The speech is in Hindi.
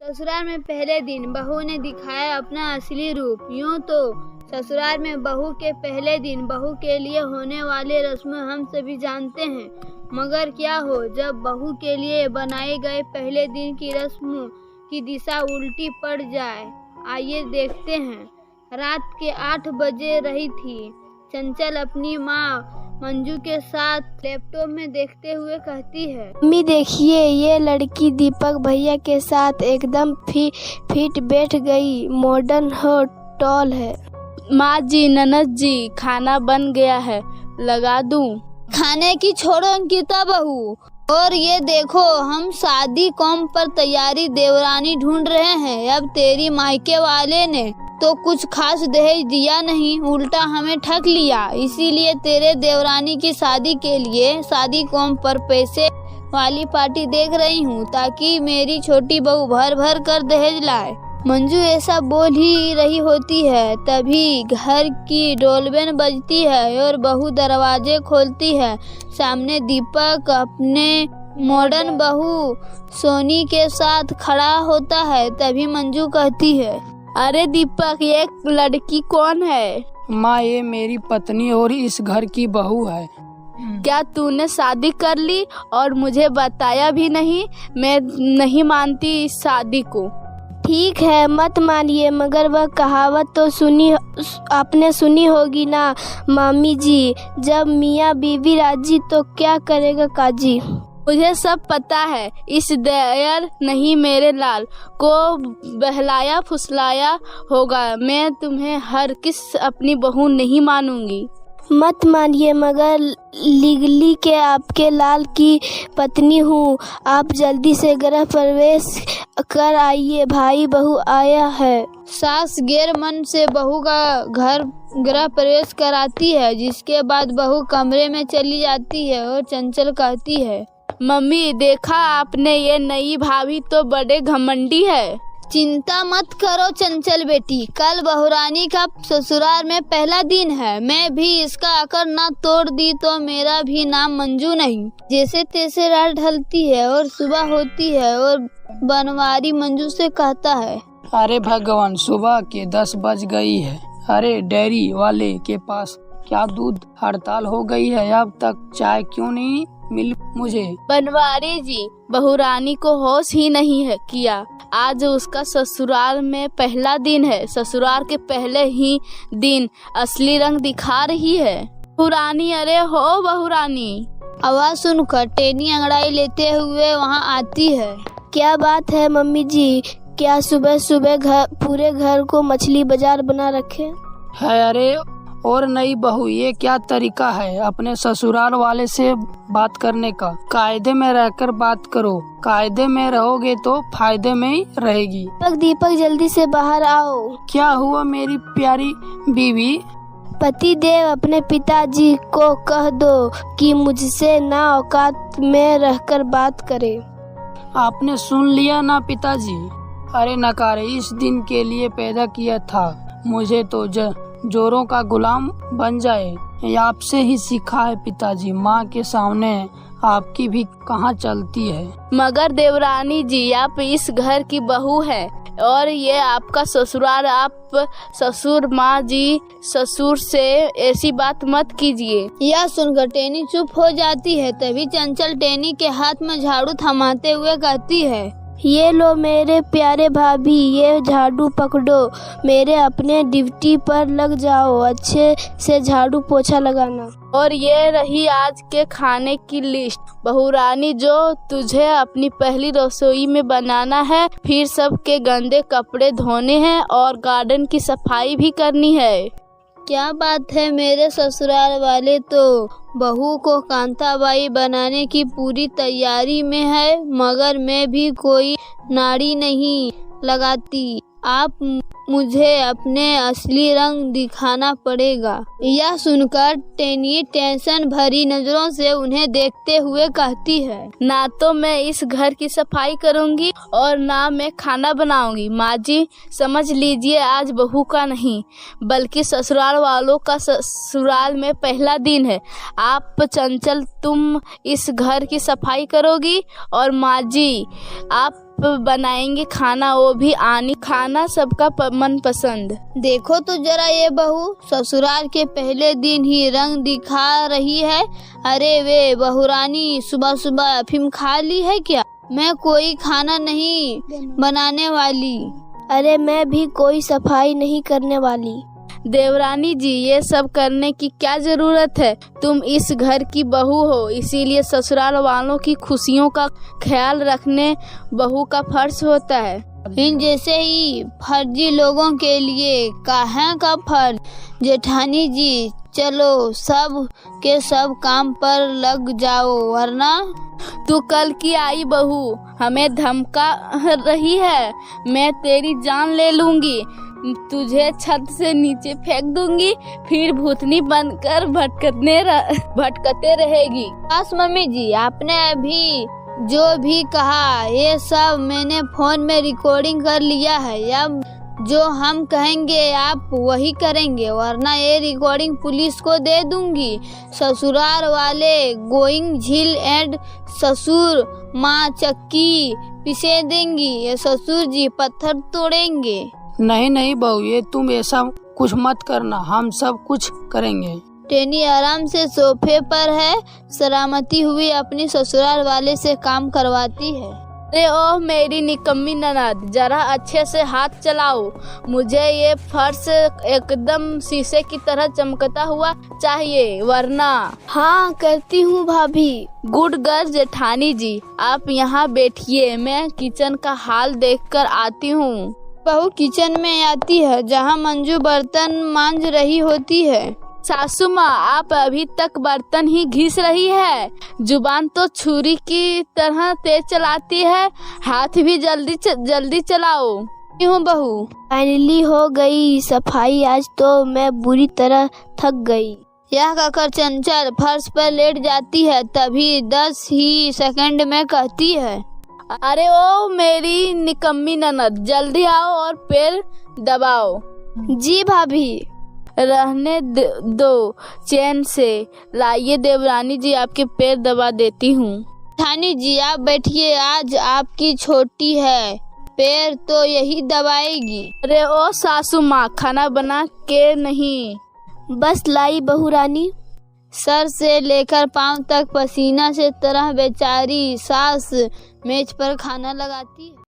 ससुराल में पहले दिन बहू ने दिखाया अपना असली रूप। यूं तो ससुराल में बहू के पहले दिन बहू के लिए होने वाले रस्म हम सभी जानते हैं, मगर क्या हो जब बहू के लिए बनाए गए पहले दिन की रस्म की दिशा उल्टी पड़ जाए। आइए देखते हैं। रात के 8 बजे रही थी। चंचल अपनी माँ मंजू के साथ लैपटॉप में देखते हुए कहती है, मम्मी देखिए, ये लड़की दीपक भैया के साथ एकदम फिट बैठ गई, मॉडर्न हो टॉल है। माँ जी, ननद जी, खाना बन गया है, लगा दूं? खाने की छोड़ो अंकिता बहू, और ये देखो हम शादी कॉम पर तैयारी देवरानी ढूंढ रहे हैं। अब तेरी मायके वाले ने तो कुछ खास दहेज दिया नहीं, उल्टा हमें ठग लिया। इसीलिए तेरे देवरानी की शादी के लिए शादी कॉम पर पैसे वाली पार्टी देख रही हूँ, ताकि मेरी छोटी बहू भर भर कर दहेज लाए। मंजू ऐसा बोल ही रही होती है, तभी घर की डोरबेल बजती है और बहू दरवाजे खोलती है। सामने दीपक अपने मॉडर्न बहू सोनी के साथ खड़ा होता है। तभी मंजू कहती है, अरे दीपक, ये लड़की कौन है? माँ, ये मेरी पत्नी और इस घर की बहू है। क्या तूने शादी कर ली और मुझे बताया भी नहीं? मैं नहीं मानती इस शादी को। ठीक है, मत मानिए, मगर वह कहावत तो आपने सुनी होगी ना मामी जी, जब मियाँ बीवी राजी तो क्या करेगा काजी। मुझे सब पता है। इस देयर नहीं मेरे लाल को बहलाया फुसलाया होगा। मैं तुम्हें हर किस अपनी बहू नहीं मानूंगी। मत मानिए, मगर लीगली के आपके लाल की पत्नी हूँ। आप जल्दी से गृह प्रवेश कर आइए, भाई बहू आया है। सास गैर मन से बहू का घर गृह प्रवेश कराती है, जिसके बाद बहू कमरे में चली जाती है और चंचल कहती है, मम्मी देखा आपने, ये नई भाभी तो बड़े घमंडी है। चिंता मत करो चंचल बेटी, कल बहुरानी का ससुराल में पहला दिन है। मैं भी इसका अकड़ न तोड़ दी तो मेरा भी नाम मंजू नहीं। जैसे तैसे रात ढलती है और सुबह होती है और बनवारी मंजू से कहता है, अरे भगवान, सुबह के 10 बज गई है। अरे डेयरी वाले के पास क्या दूध हड़ताल हो गई है? अब तक चाय क्यों नहीं मिल मुझे? बनवारी जी, बहुरानी को होश ही नहीं है किया। आज उसका ससुराल में पहला दिन है। ससुराल के पहले ही दिन असली रंग दिखा रही है। बहुरानी, अरे हो बहुरानी। आवाज सुनकर टेनी अंगड़ाई लेते हुए वहाँ आती है। क्या बात है मम्मी जी, क्या सुबह सुबह पूरे घर को मछली बाजार बना रखे है? अरे और नई बहू, ये क्या तरीका है अपने ससुराल वाले से बात करने का? कायदे में रहकर बात करो। कायदे में रहोगे तो फायदे में ही रहेगी। दीपक जल्दी से बाहर आओ। क्या हुआ मेरी प्यारी बीवी? पति देव अपने पिताजी को कह दो कि मुझसे ना औकात में रहकर बात करे। आपने सुन लिया ना पिताजी? अरे नकारे, इस दिन के लिए पैदा किया था मुझे, तो जोरों का गुलाम बन जाए। ये आपसे ही सीखा है पिताजी। माँ के सामने आपकी भी कहाँ चलती है। मगर देवरानी जी, आप इस घर की बहू है और ये आपका ससुराल। आप ससुर, माँ जी ससुर से ऐसी बात मत कीजिए। यह सुनकर टेनी चुप हो जाती है। तभी चंचल टेनी के हाथ में झाड़ू थमाते हुए कहती है, ये लो मेरे प्यारे भाभी, ये झाड़ू पकड़ो, मेरे अपने ड्यूटी पर लग जाओ, अच्छे से झाड़ू पोछा लगाना। और ये रही आज के खाने की लिस्ट। बहुरानी, जो तुझे अपनी पहली रसोई में बनाना है, फिर सबके गंदे कपड़े धोने हैं और गार्डन की सफाई भी करनी है। क्या बात है, मेरे ससुराल वाले तो बहू को कांताबाई बनाने की पूरी तैयारी में है, मगर मैं भी कोई नाड़ी नहीं लगाती। आप मुझे अपने असली रंग दिखाना पड़ेगा। यह सुनकर टेनी टेंशन भरी नजरों से उन्हें देखते हुए कहती है, ना तो मैं इस घर की सफाई करूंगी और ना मैं खाना बनाऊंगी। माँ जी समझ लीजिए, आज बहू का नहीं बल्कि ससुराल वालों का ससुराल में पहला दिन है। आप चंचल, तुम इस घर की सफाई करोगी और माँ जी आप आप बनाएंगे खाना, वो भी आनी खाना, सबका मन पसंद। देखो तो जरा ये बहू ससुराल के पहले दिन ही रंग दिखा रही है। अरे वे बहुरानी, सुबह सुबह अफीम खा ली है क्या? मैं कोई खाना नहीं बनाने वाली। अरे मैं भी कोई सफाई नहीं करने वाली। देवरानी जी, ये सब करने की क्या जरूरत है? तुम इस घर की बहू हो, इसीलिए ससुराल वालों की खुशियों का ख्याल रखने बहू का फर्ज होता है। इन जैसे ही फर्जी लोगों के लिए कहाँ का फर्ज? जेठानी जी, चलो सब के सब काम पर लग जाओ, वरना तू कल की आई बहू हमें धमका रही है। मैं तेरी जान ले लूंगी, तुझे छत से नीचे फेंक दूंगी, फिर भूतनी बनकर भटकते रहेगी। बस मम्मी जी, आपने अभी जो भी कहा ये सब मैंने फोन में रिकॉर्डिंग कर लिया है। अब जो हम कहेंगे आप वही करेंगे, वरना ये रिकॉर्डिंग पुलिस को दे दूंगी। ससुराल वाले गोइंग झील एंड ससुर माँ चक्की पिसे देंगी, ये ससुर जी पत्थर तोड़ेंगे। नहीं नहीं बहू, ये तुम ऐसा कुछ मत करना, हम सब कुछ करेंगे। टेनी आराम से सोफे पर है, सलामती हुई अपनी ससुराल वाले से काम करवाती है। अरे ओह मेरी निकम्मी ननद, जरा अच्छे से हाथ चलाओ, मुझे ये फर्श एकदम शीशे की तरह चमकता हुआ चाहिए, वरना। हाँ करती हूँ भाभी। गुड गर्ल जेठानी जी, आप यहाँ बैठिए, मैं किचन का हाल देखकर आती हूँ। बहू किचन में आती है जहाँ मंजू बर्तन मांज रही होती है। सासू माँ, आप अभी तक बर्तन ही घिस रही है, जुबान तो छुरी की तरह तेज चलाती है, हाथ भी जल्दी चलाओ। क्यों बहू? फाइनली हो गई सफाई, आज तो मैं बुरी तरह थक गई। यह कहकर चंचल फर्श पर लेट जाती है, तभी 10 ही सेकंड में कहती है, अरे ओ मेरी निकम्मी ननद, जल्दी आओ और पैर दबाओ। जी भाभी। रहने दो चैन से, लाइए देवरानी जी आपके पैर दबा देती हूँ। थानी जी आप बैठिए, आज आपकी छोटी है, पैर तो यही दबाएगी। अरे ओ सासू माँ, खाना बना के नहीं? बस लाई बहू रानी। सर से लेकर पांव तक पसीना से तरह बेचारी सास मेज पर खाना लगाती है।